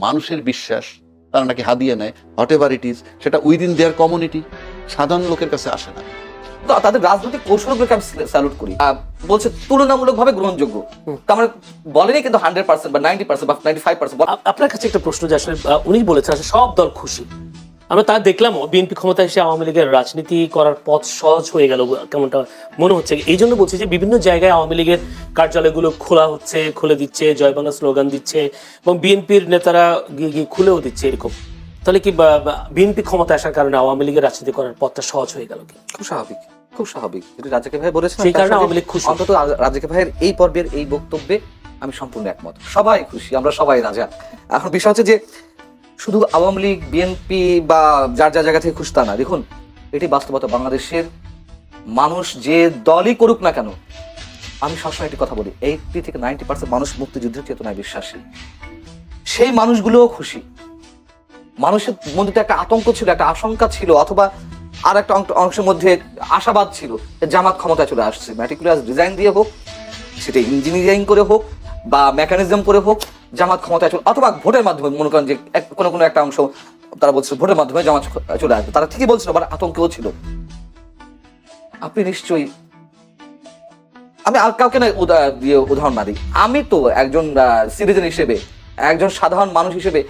মানুষের বিশ্বাস, তারা নাকি হাদিয়ে নেয়, হোয়াট এভার ইট ইজ, সেটা উইদিন দেয়ার কমিউনিটি, সাধারণ লোকের কাছে আসে না। তো তাদের রাজনৈতিক কৌশলগুলোকে আমি স্যালুট করি। বলছে তুলনামূলকভাবে গ্রহণযোগ্য, তার মানে বলেনি কিন্তু 100% বা 90% বা 95%। আপনার কাছে একটা প্রশ্ন, যে আসলে উনি বলেছেন আসলে সব দল খুশি, আমরা তা দেখলাম বিএনপি ক্ষমতায় এসে আওয়ামী লীগের রাজনীতি করার পথ সহজ হয়ে গেল কেমনটা মনে হচ্ছে। এই জন্য বলছি যে বিভিন্ন জায়গায় আওয়ামী লীগের কার্যালয়গুলো খোলা হচ্ছে, খুলে দিচ্ছে, জয় বাংলা স্লোগান দিচ্ছে, এবং বিএনপির নেতারা গিয়ে খুলেও দিচ্ছে এরকম। তাহলে কি বিএনপি ক্ষমতায় আসার কারণে আওয়ামী লীগের রাজনীতি করার পথটা সহজ হয়ে গেল কি? খুব স্বাভাবিক, খুব স্বাভাবিক। যেটা রাজাকে ভাই বলেছেন, সেই কারণে আওয়ামী লীগ খুশি। অন্তত রাজাকে ভাইয়ের এই পর্বের এই বক্তব্যে আমি সম্পূর্ণ একমত। সবাই খুশি, আমরা সবাই রাজা। এখন বিষয় হচ্ছে যে শুধু আওয়ামী লীগ, বিএনপি বা যার যার জায়গা থেকে খুশি তা না। দেখুন, এটি বাস্তবতা। বাংলাদেশের মানুষ যে দলই করুক না কেন, আমি সবসময় একটি কথা বলি, 80 থেকে 90% মানুষ মুক্তিযুদ্ধের চেতনায় বিশ্বাসী। সেই মানুষগুলোও খুশি। মানুষের মধ্যে তো একটা আতঙ্ক ছিল, একটা আশঙ্কা ছিল, অথবা আর একটা অংশের মধ্যে আশাবাদ ছিল জামাত ক্ষমতায় চলে আসছে। ম্যাটিকুলাস ডিজাইন দিয়ে হোক, সেটা ইঞ্জিনিয়ারিং করে হোক বা মেকানিজম করে হোক, জামাত ক্ষমতায় চলে, অথবা ভোটের মাধ্যমে, মনে করেন যে কোনো একটা অংশ তারা বলছিল ভোটের মাধ্যমে জামাত চলে আসবে, তারা ঠিকই বলছিল, আবার আতঙ্কও ছিল। আপনি নিশ্চয়ই, আমি আর কাউকে না দিয়ে উদাহরণ না দিই, আমি তো একজন সিটিজেন হিসেবে, একজন সাধারণ মানুষ হিসেবে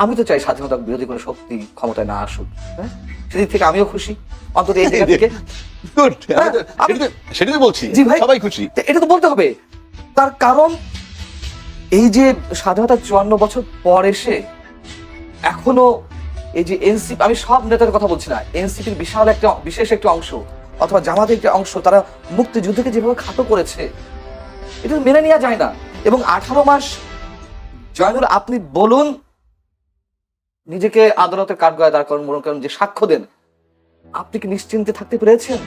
আমি তো চাই স্বাধীনতা বিরোধী কোনো শক্তি ক্ষমতায় না আসুক। হ্যাঁ, সেদিক থেকে আমিও খুশি, অন্তত এই জায়গা থেকে। সেটাই বলছি, জি ভাই, সবাই খুশি। এটা তো বলতে হবে। তার কারণ এই যে স্বাধীনতা 54 বছর পর এসে এখনো এই যে এনসিপি, আমি সব নেতাদের কথা বলছি না, এনসিপির বিশেষ একটা অংশ অথবা জামাতের একটা অংশ, তারা মুক্তিযুদ্ধকে যেভাবে খাটো করেছে, এটা মেনে নেওয়া যায় না। এবং 18 মাস, জয়নুল আপনি বলুন, নিজেকে আদালতের কাঠগড়ায় দাঁড় করেন, মনে করেন যে সাক্ষ্য দেন, আপনি কি নিশ্চিন্তে থাকতে পেরেছেন?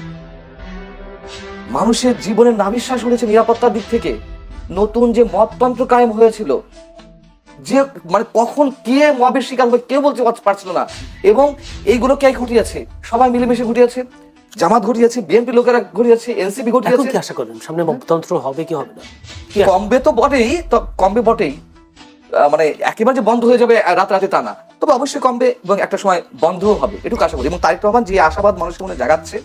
মানুষের জীবনের নাভিশ্বাস হয়েছে নিরাপত্তার দিক থেকে। নতুন যে মততন্ত্র কায়েম হয়েছিল, যে মানে কখন কে মবের শিকার হবে কেউ বলতে পারছিল না, এবং এইগুলো কে ঘটিয়েছে? সবাই মিলেমিশে ঘটিয়েছে। জামাত ঘটিয়েছে, বিএনপি লোকেরা ঘটিয়েছে, এনসিপি ঘটিয়েছে। কি আশা করেন সামনে মততন্ত্র হবে কি হবে না? কমবে তো বটেই, কমবে বটেই, মানে একেবারে যে বন্ধ হয়ে যাবে রাতে তা না, তবে অবশ্যই কমবে এবং একটা সময় বন্ধও হবে, এটুকু আশা করি। এবং তারেক রহমান যে আশাবাদ মানুষের মনে জাগাচ্ছে,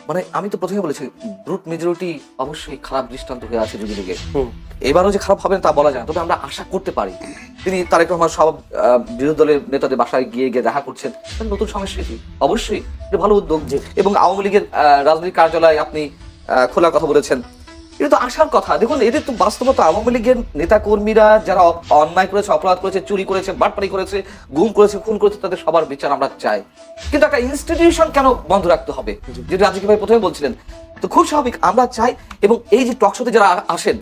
মানে আমি তো প্রথমে বলেছি, ব্রুট মেজরিটি অবশ্যই খারাপ দৃষ্টান্ত হয়ে আছে যুগে যুগে। এবারও যে খারাপ হবে না তা বলা যায় না, তবে আমরা আশা করতে পারি। তিনি তারেক রহমান সব বিরোধী দলের নেতাদের বাসায় গিয়ে দেখা করছেন, নতুন সংস্কৃতি, অবশ্যই এটা ভালো উদ্যোগ। এবং আওয়ামী লীগের রাজনৈতিক কার্যালয় আপনি খোলার কথা বলেছেন, এটা তো আসার কথা। দেখুন, এটা তো বাস্তবতা। আওয়ামী লীগের নেতা কর্মীরা যারা অন্যায় করেছে, অপরাধ করেছে, চুরি করেছে, বাটপারি করেছে, গুম করেছে, খুন করেছে, তাদের সবার বিচার আমরা চাই। কিন্তু একটা ইনস্টিটিউশন কেন বন্ধ রাখতে হবে, যেটা রাজকীয় ভাই প্রথমে বলছিলেন, তো খুব স্বাভাবিক আমরা চাই। এবং এই যে টকশোতে যারা আসেন,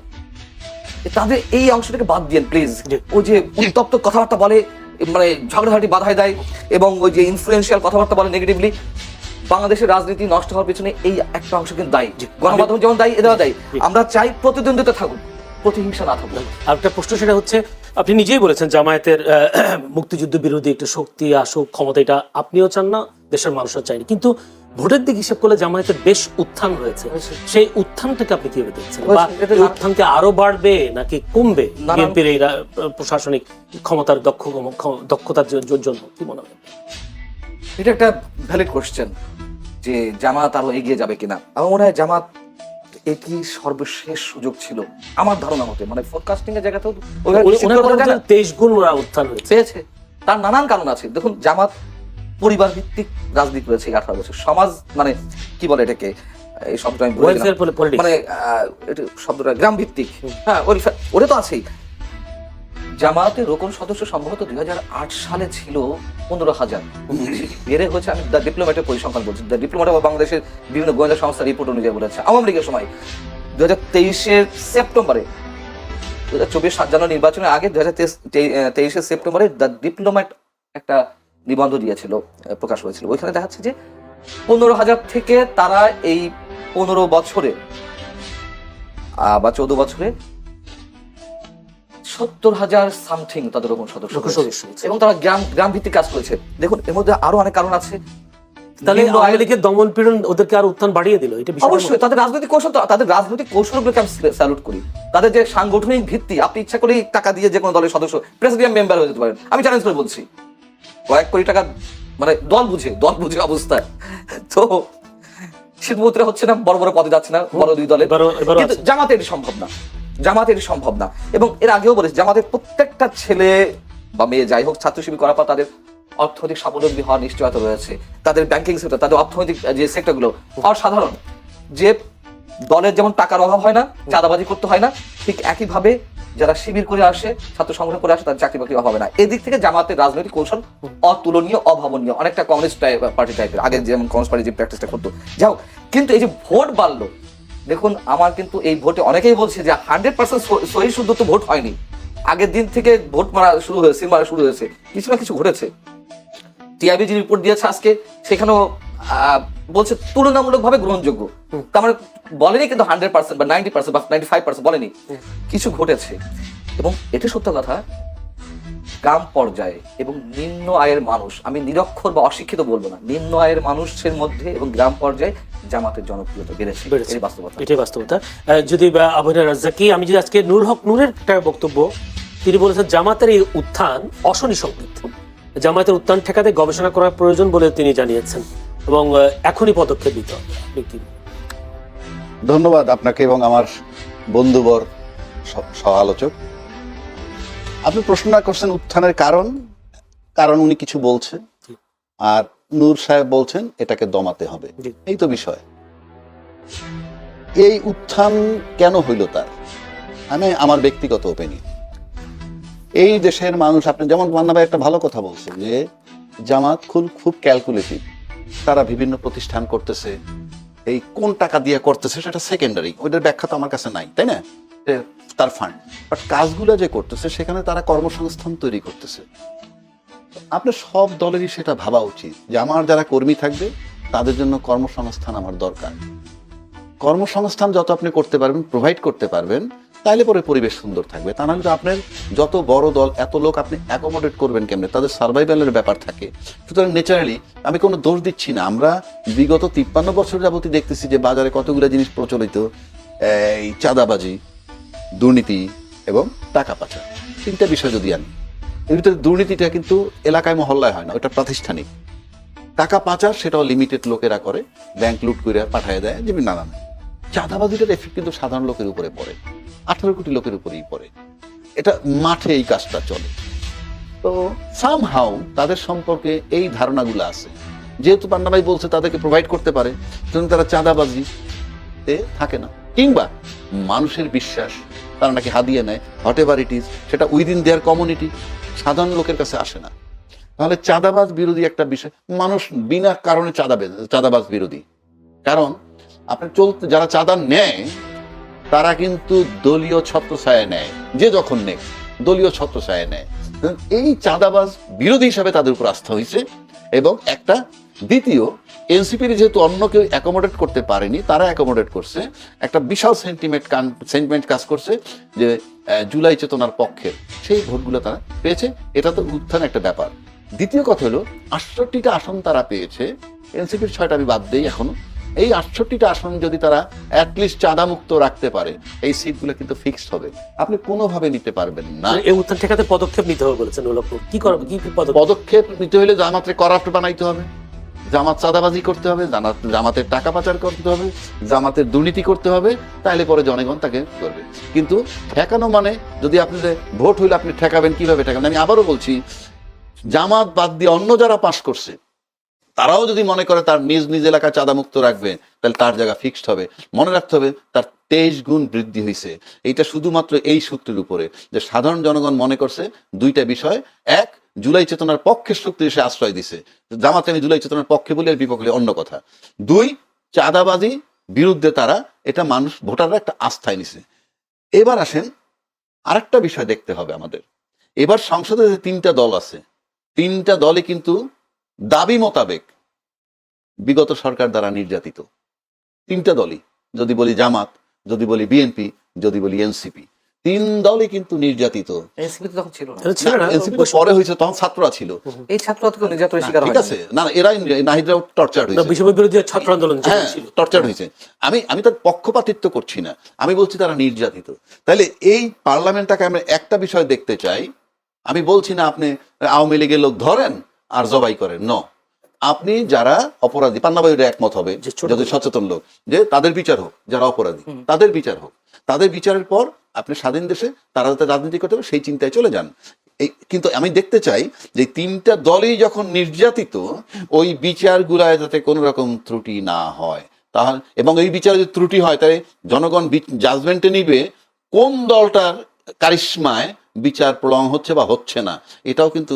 তাদের এই অংশটাকে বাদ দিয়েন প্লিজ। ওই যে উত্তপ্ত কথাবার্তা বলে, মানে ঝগড়াঝাটি বাধায় দেয়, এবং ওই যে ইনফ্লুয়েন্সিয়াল কথাবার্তা বলে নেগেটিভলি, বাংলাদেশের রাজনীতি নষ্ট হওয়ার পিছনে এই একটা অংশ কিন্তু দায়ী। গণমাধ্যম যেমন দায়ী, এদেরও দায়ী। আমরা চাই প্রতিদ্বন্দ্বিতা থাকুক, প্রতিহিংসা না থাকুক। আর একটা প্রশ্ন, সেটা হচ্ছে, আপনি নিজেই বলেছেন জামায়াতের মুক্তিযুদ্ধ বিরোধী একটা শক্তি আসুক ক্ষমতা, এটা আপনিও চান না, দেশের মানুষও চায়নি, কিন্তু ভোটের দিক হিসাব করলে জামায়াতের বেশ উত্থান হয়েছে। সেই উত্থানটাকে আপনি কিভাবে দেখছেন? বা এই উত্থানকে আরো বাড়বে নাকি কমবে বিএনপির এই প্রশাসনিক ক্ষমতার দক্ষতার জন্য, কি মনে হয়? এটা একটা ভ্যালিড কোশ্চেন যে জামাত আরো এগিয়ে যাবে কিনা। আমার মনে হয় জামাত একই সর্বশেষ সুযোগ ছিল আমার ধারণা মতে, মানে ফোরকাস্টিং এর জায়গাতেও 23 গুণ ওরা উত্থান পেয়েছে। তার নানান কারণ আছে। দেখুন, জামাত পরিবার ভিত্তিক রাজনীতি করেছে 18 বছর। সমাজ মানে কি বলে এটাকে, এই শব্দটা আমি মানে শব্দটা গ্রাম ভিত্তিক, হ্যাঁ ওটা তো আছেই। জামায়াতের রোকন সদস্য সম্ভবত 2008 সালে ছিল 15,000, বেড়ে হয়েছে, আমি দ্য ডিপ্লোম্যাটের পরিসংখ্যান বলছি, দ্য ডিপ্লোম্যাট বাংলাদেশের বিভিন্ন গোয়েন্দা সংস্থার রিপোর্ট অনুযায়ী বলেছে। আওয়ামী লীগের সময় 2023 সেপ্টেম্বরে, 2024 জানুয়ারি নির্বাচনের আগে 2023 সেপ্টেম্বরে দ্য ডিপ্লোম্যাট একটা নিবন্ধ দিয়েছিল, প্রকাশ হয়েছিল। ওইখানে দেখা যাচ্ছে যে 15,000 থেকে তারা এই 15 বছরে বা 14 বছরে 70,000 সামথিং তাদের রকম সদস্য, এবং তারা গ্রাম ভিত্তিক কাজ করেছে। দেখুন, এর মধ্যে আরো অনেক কারণ আছে। তাহলে নিম্ন আওয়ামী আয়ের- লীগের দমন পীড়ন ওদেরকে আর উত্থান বাড়িয়ে দিল, এটা বিষয় অবশ্যই তাদের রাজনৈতিক কৌশল, তাদের রাজনৈতিক কৌশলগুলোকে আমি স্যালুট করি। তাদের যে সাংগঠনিক ভিত্তি, আপনি ইচ্ছা করেই টাকা দিয়ে যে কোনো দলের সদস্য প্রেসিডিয়াম মেম্বার হয়ে যেতে পারেন, আমি চ্যালেঞ্জ করে বলছি। কয়েক কোটি টাকা, মানে দল বুঝে অবস্থায় তো শীতমুদ্রা হচ্ছে না, বড় বড় পদে যাচ্ছে না বড় দুই দলে, এবারও কিন্তু আছে। জামাতে এটি সম্ভব না, জামাতে এটি সম্ভব না। এবং এর আগেও বলেছি, জামাতের প্রত্যেকটা ছেলে বা মেয়ে যাই হোক ছাত্র শিবির করার পর তাদের অর্থনৈতিক স্বাবলম্বী হওয়ার নিশ্চয়তা রয়েছে। তাদের ব্যাংকিং সেক্টর, তাদের অর্থনৈতিক যে সেক্টরগুলো অসাধারণ। যে দলের যেমন টাকার অভাব হয় না, চাঁদাবাজি করতে হয় না, ঠিক একইভাবে যারা শিবির করে আসে, ছাত্র সংগঠন করে আসে, তাদের চাকরি বাকরি অভাব হয় না। এদিক থেকে জামাতের রাজনৈতিক কৌশল অতুলনীয়, অভাবনীয়, অনেকটা কমিউনিস্ট পার্টি টাইপের, আগে যেমন কমিউনিস্ট পার্টি যে প্র্যাকটিসটা করতো। যাই হোক, কিন্তু এই যে ভোট বাড়লো, দেখুন আমার কিন্তু এই ভোটে অনেকেই বলছে যে 100% সহি শুদ্ধ তো ভোট হয়নি। আগের দিন থেকে ভোট মারা শুরু হয়েছে, সিল মারা শুরু হয়েছে, কিছু না কিছু ঘটেছে। টিআইবি যে রিপোর্ট দিয়েছে আজকে, সেখানেও বলছে তুলনামূলকভাবে গ্রহণযোগ্য। তার মানে বলেনি কিন্তু 100% বা 90% বা 95% বলেনি, কিছু ঘটেছে। এবং এটা সত্য কথা, গ্রাম পর্যায়ে এবং নিম্ন আয়ের মানুষ, আমি নিরক্ষর বা অশিক্ষিত বলবো না, নিম্ন আয়ের মানুষের মধ্যে এবং গ্রাম পর্যায়ে জামাতের জনপ্রিয়তা বেড়েছে, বেড়েছে। এই বাস্তবতা। এটাই বাস্তবতা। যদি আবু রাজ্জাকি, আমি যদি আজকে নূর হক নূরের একটা বক্তব্য, তিনি বলেছেন জামাতের এই উত্থান অশনি সংকেত, জামাতের উত্থান ঠেকাতে গবেষণা করার প্রয়োজন বলে তিনি জানিয়েছেন, এবং এখনই পদক্ষেপ নিতে হবে। ধন্যবাদ আপনাকে এবং আমার বন্ধুবর সহ আলোচক। আপনি প্রশ্ন করছেন উত্থানের কারণ উনি কিছু বলছেন, আর নূর সাহেব বলছেন এটাকে দমাতে হবে। জি। এই তো বিষয়। এই উত্থান কেন হইল তার, মানে আমার ব্যক্তিগত ওপিনিয়ন, এই দেশের মানুষ, আপনি যেমন মান্না ভাই একটা ভালো কথা বলছেন যে জামাত খুব ক্যালকুলেটিভ, তারা বিভিন্ন প্রতিষ্ঠান করতেছে, এই কোন টাকা দিয়ে করতেছে সেটা সেকেন্ডারি, ওইটার ব্যাখ্যা তো আমার কাছে নাই, তাই না, তার ফান্ড। বাট কাজগুলো যে করতেছে সেখানে তারা কর্মসংস্থান তৈরি করতেছে। আপনার সব দলেরই সেটা ভাবা উচিত যে আমার যারা কর্মী থাকবে তাদের জন্য কর্মসংস্থান আমার দরকার। কর্মসংস্থান যত আপনি করতে পারবেন, প্রোভাইড করতে পারবেন, তাহলে পরে পরিবেশ সুন্দর থাকবে। তা নাহলে তো আপনার যত বড় দল, এত লোক আপনি অ্যাকোমোডেট করবেন কেমনে, তাদের সার্ভাইভালের ব্যাপার থাকে। সুতরাং ন্যাচারালি আমি কোনো দোষ দিচ্ছি না, আমরা বিগত 53 বছর যাবতই দেখতেছি যে বাজারে কতগুলো জিনিস প্রচলিত, এই চাঁদাবাজি, দুর্নীতি এবং টাকা পাচার, তিনটা বিষয় যদি আনি, এর ভিতরে দুর্নীতিটা কিন্তু এলাকায় মহল্লায় হয় না, ওটা প্রাতিষ্ঠানিক। টাকা পাচার সেটাও লিমিটেড লোকেরা করে, ব্যাংক লুট করে পাঠিয়ে দেয়, যেমন নানান। চাঁদাবাজিটার এফেক্ট কিন্তু সাধারণ লোকের উপরে পড়ে, 18 কোটি লোকের উপরেই পড়ে। এটা মাঠে এই কাজটা চলে। তো সামহাউ তাদের সম্পর্কে এই ধারণাগুলো আছে, যেহেতু পান্না ভাই বলছে তাদেরকে প্রোভাইড করতে পারে, সুতরাং তারা চাঁদাবাজিতে থাকে না। কিংবা মানুষের বিশ্বাস, তারা নাকি হাদিয়ে নেয়, হোয়াট এভার ইট ইজ, সেটা উইদিন দেয়ার কমিউনিটি, সাধারণ লোকের কাছে আসে না। তাহলে চাঁদাবাজ বিরোধী একটা বিষয়, মানুষ বিনা কারণে চাঁদাবাজ বিরোধী। কারণ আপনার যারা চাঁদা নেয় তারা কিন্তু দলীয় ছত্রছায়া নেয়, যে যখন নেয় দলীয় ছত্রছায়া নেয়। এই চাঁদাবাজ বিরোধী হিসাবে তাদের উপর আস্থা হয়েছে। এবং একটা দ্বিতীয়, এনসিপির যেহেতু অন্য কেউ অ্যাকোমোডেট করতে পারেনি, তারা অ্যাকোমোডেট করছে, একটা বিশাল সেন্টিমেন্ট কাজ করছে যে জুলাই চেতনার পক্ষের সেই ভোটগুলো তারা পেয়েছে। এটা তো উত্থান একটা ব্যাপার। দ্বিতীয় কথা হলো 68টা আসন তারা পেয়েছে, এনসিপির 6টা আমি বাদ দিই এখনো। এই 68টা আসন যদি তারা অ্যাটলিস্ট চাঁদা মুক্ত রাখতে পারে, এই সিটগুলো কিন্তু ফিক্সড হবে, আপনি কোনোভাবে নিতে পারবেন না। এই উত্থান ঠেকাতে পদক্ষেপ নিতে হবে বলেছেন নূর। কি করবে, কি পদক্ষেপ নিতে হলে জামাতে করাপ্ট বানাইতে হবে, জামাত চাঁদাবাজি করতে হবে, জামাতের টাকা পাচার করতে হবে, জামাতের দুর্নীতি করতে হবে, তাহলে পরে জনগণ তাকে করবে। কিন্তু ঠেকানো মানে, যদি আপনি ভোট হইলে আপনি ঠেকাবেন, কিভাবে ঠেকাবেন? আমি আবারও বলছি, জামাত বাদ দিয়ে অন্য যারা পাশ করছে তারাও যদি মনে করে তার নিজ এলাকা চাঁদা মুক্ত রাখবে, তাহলে তার জায়গা ফিক্সড হবে। মনে রাখতে হবে তার 23 গুণ বৃদ্ধি হয়েছে। এইটা শুধুমাত্র এই সূত্রের উপরে যে সাধারণ জনগণ মনে করছে দুইটা বিষয়, এক, জুলাই চেতনার পক্ষের শক্তি সে আশ্রয় দিছে, জামাতে আমি জুলাই চেতনার পক্ষে বলি আর বিপক্ষে অন্য কথা। দুই, চাঁদাবাজি বিরুদ্ধে তারা, এটা মানুষ ভোটাররা একটা আস্থায় নিছে। এবার আসেন আরেকটা বিষয় দেখতে হবে আমাদের। এবার সংসদে যে 3টা দল আছে, 3টা দলে কিন্তু দাবি মোতাবেক বিগত সরকার দ্বারা নির্যাতিত। 3টা দলই, যদি বলি জামাত, যদি বলি বিএনপি, যদি বলি এনসিপি, তিন দলই কিন্তু নির্যাতিত। এনসিপি তো তখন ছিল না, এটা ছিল না, এনসিপি পরে হয়েছে, তখন ছাত্ররা ছিল। এই ছাত্ররা তো নির্যাতনের শিকার ঠিক হয় আছে, না না, এরাই নাহিদরাও টর্চার হয়েছে। বিশ্ববিদ্যালয় বিরোধী ছাত্র আন্দোলন যেটা হ্যাঁ, ছিল। টর্চার হয়েছে। আমি তার পক্ষপাতিত্ব করছি না, আমি বলছি তারা নির্যাতিত। তাহলে এই পার্লামেন্টটাকে আমরা একটা বিষয় দেখতে চাই। আমি বলছি না আপনি আওয়ামী লীগের লোক ধরেন আর জবাই করেন, ন। আপনি যারা অপরাধী, পান্নাবাইয়ের একমত হবে যে ছোট যাদের সচেতন লোক, যে তাদের বিচার হোক, যারা অপরাধী তাদের বিচার হোক, তাদের বিচারের পর আপনি স্বাধীন দেশে তারা যাতে রাজনীতি করতে হবে সেই চিন্তায় চলে যান। কিন্তু আমি দেখতে চাই যে তিনটা দলই যখন নির্যাতিত, ওই বিচারগুলায় যাতে কোনো রকম ত্রুটি না হয়। তাহলে এবং এই বিচারে যদি ত্রুটি হয়, তাহলে জনগণ জাজমেন্টে নিবে কোন দলটার কারিশমায় বিচার প্রলং হচ্ছে বা হচ্ছে না, এটাও কিন্তু